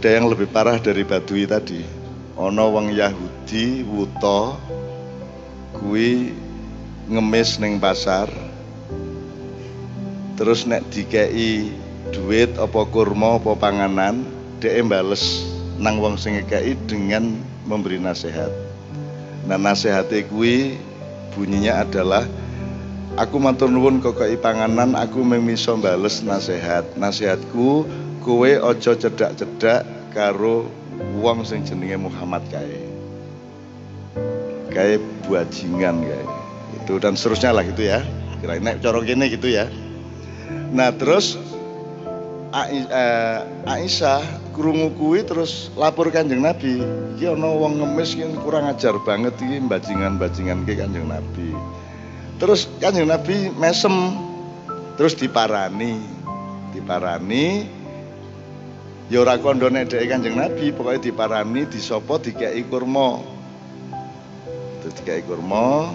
ada yang lebih parah dari Badui tadi. Ono wong Yahudi wuta kuwi ngemis ning pasar. Terus nek dikei duit apa kurma apa panganan, dhek bales nang wong sing ngekei dengan memberi nasihat. Nah, nasihate kuwi bunyinya adalah, aku matur nuwun kok kei panganan, aku memiso bales nasihat. Nasihatku, kowe aja cedak-cedak karo wong sing jenenge Muhammad kae. Kae buajingan kae. Itu dan seterusnya lah gitu ya. Kira nek cara kene gitu ya. Nah, terus Aisyah krungu kuwi terus lapor Kanjeng Nabi. Iki ana wong ngemis iki kurang ajar banget iki bajingan-bajingan ki Kanjeng Nabi. Terus Kanjeng Nabi mesem, terus diparani ya ora kandha nek dhek Kanjeng Nabi, pokoke diparani, disopo, dikeki kurma. Terus dikeki kurma,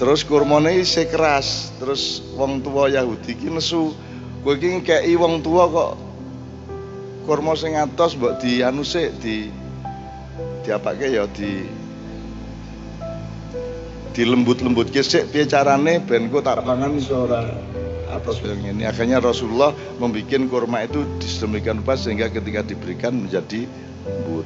terus kurmane isih keras. Terus wong tua Yahudi ki nesu, kowe iki ngekeki wong tua kok kurma sing atos mbok dianu sik diapake ya dilembut-lembutke sik piye carane ben kok tak pangan iso ora atos yang ini. Akhirnya Rasulullah membuat kurma itu sedemikian rupa sehingga ketika diberikan menjadi lembut.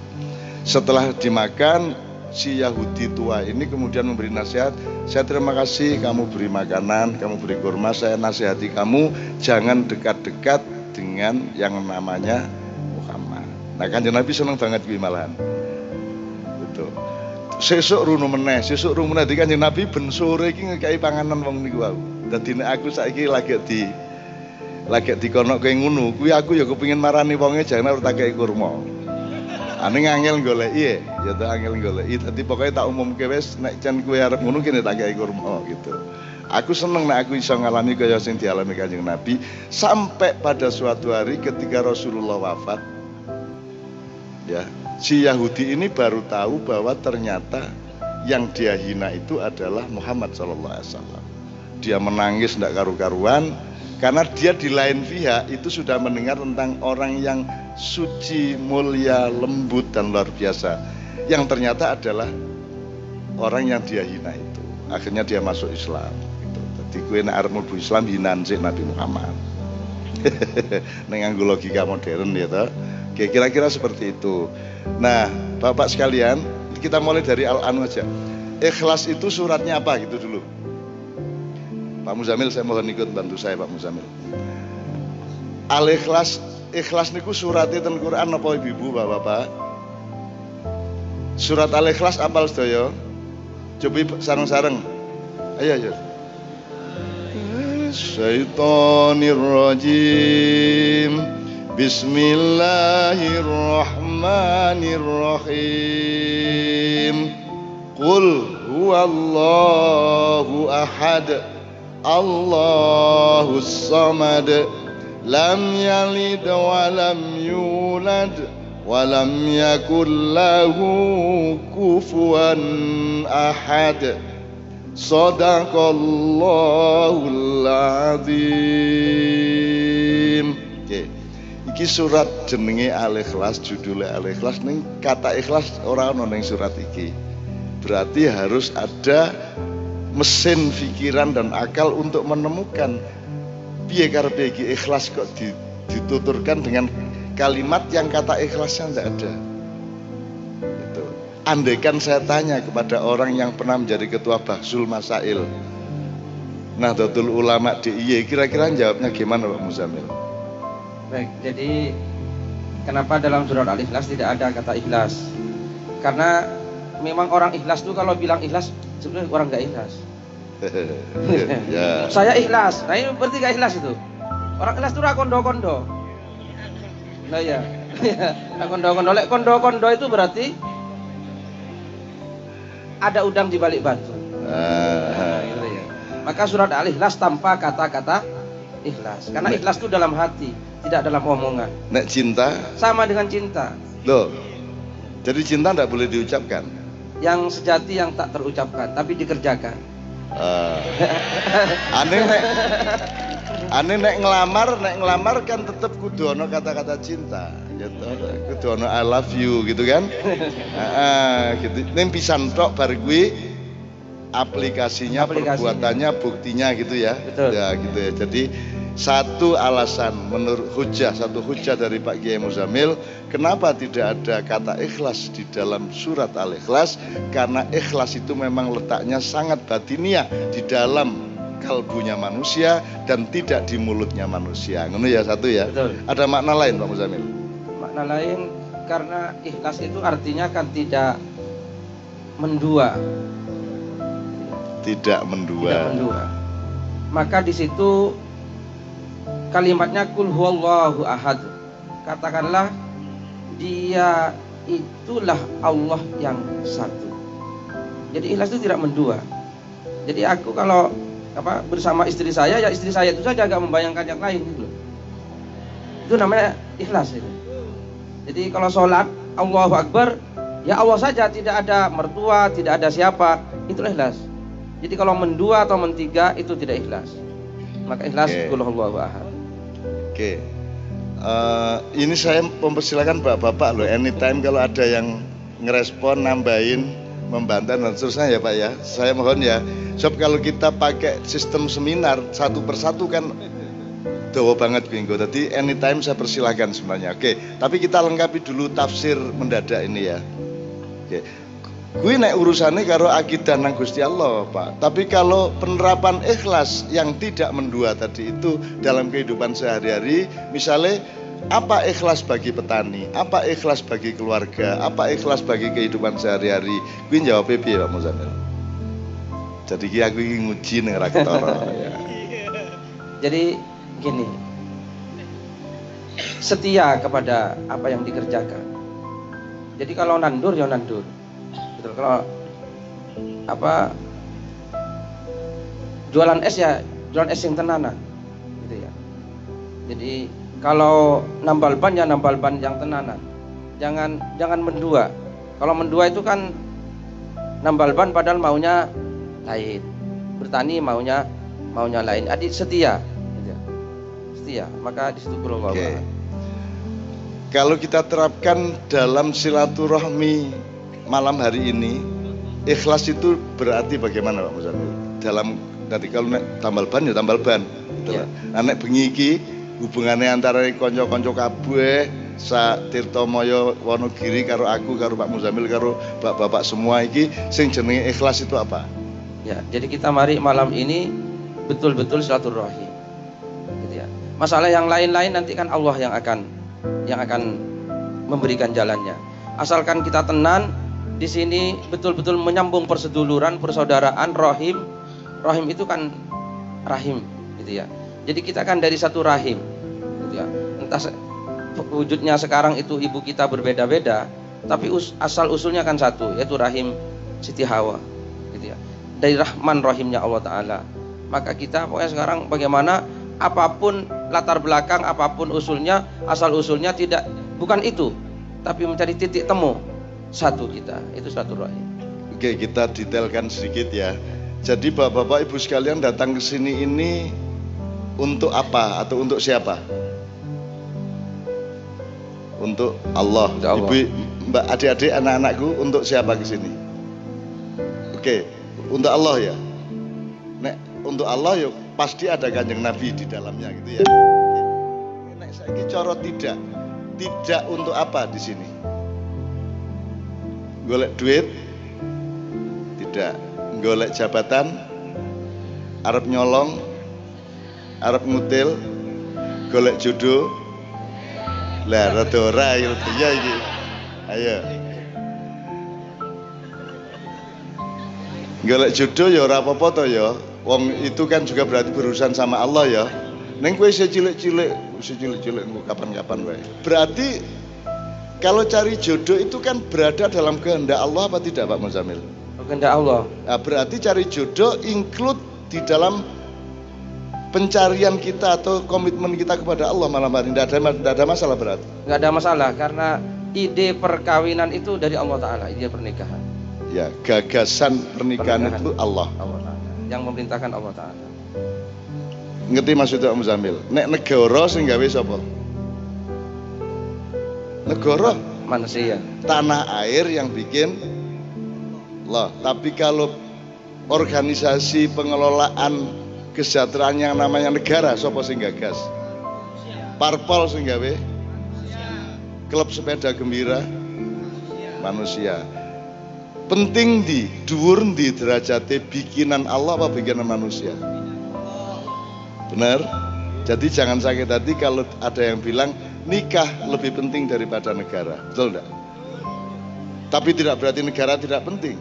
Setelah dimakan, si Yahudi tua ini kemudian memberi nasihat, saya terima kasih kamu beri makanan, kamu beri kurma, saya nasihati kamu jangan dekat-dekat dengan yang namanya Muhammad. Nah, Kanjeng Nabi seneng banget kuwi malahan. Betul. Sesuk runu meneh di Kanjeng Nabi ben sore iki ngekeki panganan wong niku wae. Dadi nek aku saiki lagi dikono kowe ngono, kuwi aku ya kepengin marani wonge jangan ora tak kei kurma. Ane ngangel goleki ya ta angel goleki. Dadi pokoke tak umumke wis nek jan kowe arep ngono kene tak kei kurma gitu. Aku seneng nek aku iso ngalami kaya sing dialami Kanjeng Nabi sampai pada suatu hari ketika Rasulullah wafat. Ya, si Yahudi ini baru tahu bahwa ternyata yang dia hina itu adalah Muhammad sallallahu alaihi wasallam. Dia menangis tidak karu-karuan karena dia di lain pihak itu sudah mendengar tentang orang yang suci, mulia, lembut dan luar biasa, yang ternyata adalah orang yang dia hina itu. Akhirnya dia masuk Islam gitu. Jadi kowe nek arep mlebu Islam hinaan sik Nabi Muhammad. Dengan logika modern ya toh. Oke, kira-kira seperti itu. Nah, Bapak sekalian, kita mulai dari Al-Anu aja. Ikhlas itu suratnya apa gitu dulu. Pak Muzamil, saya mohon ikut bantu saya Pak Muzamil. Al-Ikhlas, ikhlas niku suratnya ten Quran apa ibu-ibu Bapak-bapak? Surat Al-Ikhlas apal sedaya? Coba sareng-sareng. Ayo. Syaitonir rajim. Bismillahirrahmanirrahim. Qul huwallahu ahad. Allahus samad, lam yalid wa lam yulad wa lam yakul lahu kufuwan ahad. Shadaqallahul azim. Oke. Iki surat jenenge Al-Ikhlas, judulnya Al-Ikhlas. Ning kata ikhlas ora ono ning surat iki. Berarti harus ada mesin pikiran dan akal untuk menemukan piye karepe iki ikhlas kok dituturkan dengan kalimat yang kata ikhlasnya tidak ada. Itu. Andaikan saya tanya kepada orang yang pernah menjadi ketua Bahsul Masail, Nahdlatul Ulama DIY, kira-kira jawabnya gimana Pak Muzamil? Baik, jadi kenapa dalam surat Al-Ikhlas tidak ada kata ikhlas? Karena memang orang ikhlas itu kalau bilang ikhlas sebenarnya orang nggak ikhlas. Ya. Saya ikhlas, nah ini berarti nggak ikhlas itu. Orang ikhlas itu kondo-kondo. Nah ya, kondo-kondo. Lek kondo-kondo itu berarti ada udang di balik batu. Gitu ya. Maka surat Al-Ikhlas tanpa kata-kata ikhlas. Karena ikhlas itu dalam hati, tidak dalam omongan. Nek cinta? Sama dengan cinta. Loh, jadi cinta tidak boleh diucapkan? Yang sejati yang tak terucapkan, tapi dikerjakan. Aneh nek ngelamar kan tetap kudu ono kata-kata cinta. Ya kudu ono I love you gitu kan. Gitu. Ning pisan tok bar kuwi aplikasinya, perbuatannya, buktinya gitu ya. Betul. Ya gitu ya. Jadi satu alasan menurut satu hujah dari Pak Kiai Muzamil, kenapa tidak ada kata ikhlas di dalam surat Al-Ikhlas? Karena ikhlas itu memang letaknya sangat batiniah di dalam kalbunya manusia dan tidak di mulutnya manusia. Ngono ya satu ya. Betul. Ada makna lain Pak Muzamil? Makna lain karena ikhlas itu artinya kan tidak mendua. Tidak mendua. Tidak mendua. Maka di situ kalimatnya kul huwallahu ahad. Katakanlah dia itulah Allah yang satu. Jadi ikhlas itu tidak mendua. Jadi aku kalau bersama istri saya, ya istri saya itu saja agak membayangkan yang lain gitu loh. Itu namanya ikhlas itu. Jadi kalau sholat Allahu Akbar, ya Allah saja, tidak ada mertua, tidak ada siapa, itulah ikhlas. Jadi kalau mendua atau mentiga itu tidak ikhlas. Maka ikhlas qul huwallahu ahad. Oke. Ini saya mempersilakan Bapak-bapak loh, anytime kalau ada yang ngerespon, nambahin, membantah dan seterusnya ya Pak ya. Saya mohon ya. Sob kalau kita pakai sistem seminar satu persatu kan dawa banget Bingo. Jadi anytime saya persilahkan sebenarnya. Oke, tapi kita lengkapi dulu tafsir mendadak ini ya. Oke. Gue nek urusannya karo akidah nang Gusti Allah, Pak. Tapi kalau penerapan ikhlas yang tidak mendua tadi itu dalam kehidupan sehari-hari, misalnya apa ikhlas bagi petani, apa ikhlas bagi keluarga, apa ikhlas bagi kehidupan sehari-hari. Gue jawab piye Pak Muzamil. Jadi aku iki nguji ning raktor ya. Jadi gini, setia kepada apa yang dikerjakan. Jadi kalau nandur ya nandur. Betul, kalau jualan es ya jualan es yang tenanan gitu ya. Jadi kalau nambal ban ya nambal ban yang tenanan. Jangan mendua. Kalau mendua itu kan nambal ban padahal maunya lain. Bertani maunya lain. Adik setia gitu ya. Setia, maka di situ perlu bawa. Kalau kita terapkan dalam silaturahmi malam hari ini, ikhlas itu berarti bagaimana Pak Muzamil? Dalam nanti kalau tambal ban ya tambal ban. Gitu. Yeah. Nek bengi iki hubungannya antara kanca-kanca kabeh sa Tirtomaya Wonogiri karo aku karo Pak Muzamil karo bapak-bapak semua iki sing jenenge ikhlas itu apa? Ya, jadi kita mari malam ini betul-betul silaturahim. Gitu ya. Masalah yang lain-lain nanti kan Allah yang akan memberikan jalannya. Asalkan kita tenan di sini betul-betul menyambung perseduluran, persaudaraan, rahim. Rahim itu kan rahim, gitu ya. Jadi kita kan dari satu rahim, gitu ya. Entah wujudnya sekarang itu ibu kita berbeda-beda, tapi asal usulnya kan satu, yaitu rahim Siti Hawa, gitu ya. Dari Rahman Rahimnya Allah Taala. Maka kita pokoknya sekarang bagaimana apapun latar belakang, apapun usulnya, asal usulnya bukan itu, tapi mencari titik temu. Satu kita, itu satu rahim. Oke, kita detailkan sedikit ya. Jadi bapak-bapak ibu sekalian datang ke sini ini untuk apa atau untuk siapa? Untuk Allah. Ibu, mbak, adik-adik, anak-anakku untuk siapa ke sini? Oke, untuk Allah ya. Nek untuk Allah ya pasti ada Kanjeng Nabi di dalamnya gitu ya. Nek saiki cara tidak untuk apa di sini? Golek duit tidak, golek jabatan, arep nyolong, arep ngutil, golek jodoh. Lah rada ora ya iki. Ayo. Golek jodoh ya ora apa-apa to ya. Wong itu kan juga berarti berurusan sama Allah ya. Ning kowe isih cilik-cilik engko kapan-kapan wae. Berarti kalau cari jodoh itu kan berada dalam kehendak Allah apa tidak Pak Muzamil? Kehendak Allah. Nah, berarti cari jodoh include di dalam pencarian kita atau komitmen kita kepada Allah malam hari. Tidak ada masalah berarti? Nggak ada masalah karena ide perkawinan itu dari Allah Ta'ala, ide pernikahan. Ya, gagasan pernikahan itu Allah. Yang memerintahkan Allah Ta'ala. Ngerti maksudnya Pak Muzamil? Nek negara sing gawe sapa? negara manusia. tanah air yang bikin Allah. Tapi kalau organisasi pengelolaan kesejahteraan yang namanya negara, sapa sing gagas? Parpol sing gawe? Klub sepeda gembira? Manusia. Penting di dhuwur di derajate bikinan Allah apa bikinan manusia? Benar? Jadi jangan sakit hati kalau ada yang bilang nikah lebih penting daripada negara. Betul enggak? Tapi tidak berarti negara tidak penting.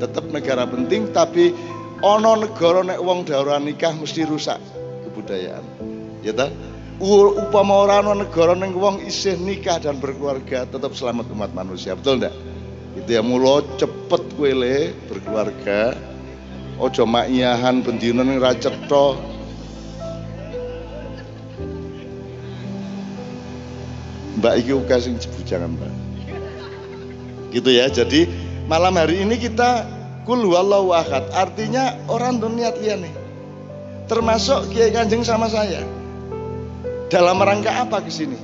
Tetap negara penting, tapi ono negara nek wong ora nikah mesti rusak kebudayaan. Ya ta? Upama ora ono negara nek wong isih nikah dan berkeluarga tetap selamat umat manusia. Betul enggak? Itu ya mulo cepet kowe le berkeluarga. Ojo makiyahan bendina ning ra cetha. Mbak iki uga sing jebujangan, Mbak. Gitu ya. Jadi malam hari ini kita kul huwallahu ahad. Artinya orang tuh niat liyane. Termasuk Kiai Kanjeng sama saya. Dalam rangka apa ke sini?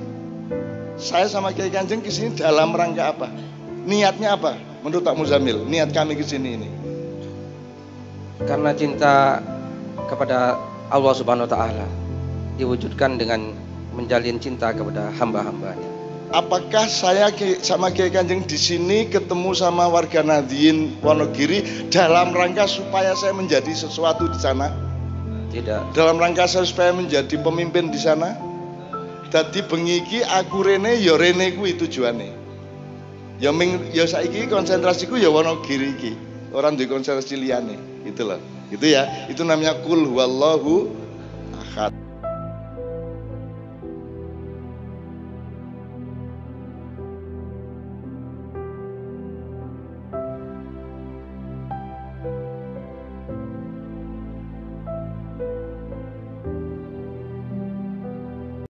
Saya sama Kiai Kanjeng ke sini dalam rangka apa? Niatnya apa? Menurut Pak Muzamil, niat kami ke sini ini. Karena cinta kepada Allah Subhanahu wa taala diwujudkan dengan menjalin cinta kepada hamba-hambanya. Apakah saya sama Kiai Kanjeng di sini ketemu sama warga Nahdien Wonogiri dalam rangka supaya saya menjadi sesuatu di sana? Tidak. Dalam rangka saya supaya menjadi pemimpin di sana? Dadi bengi iki aku rene ya rene kuwi tujuane. Ya saiki konsentrasiku ya Wonogiri iki. Ora duwe konsentrasi liyane. Gitu loh. Gitu ya. Itu namanya kul huwallahu ahad.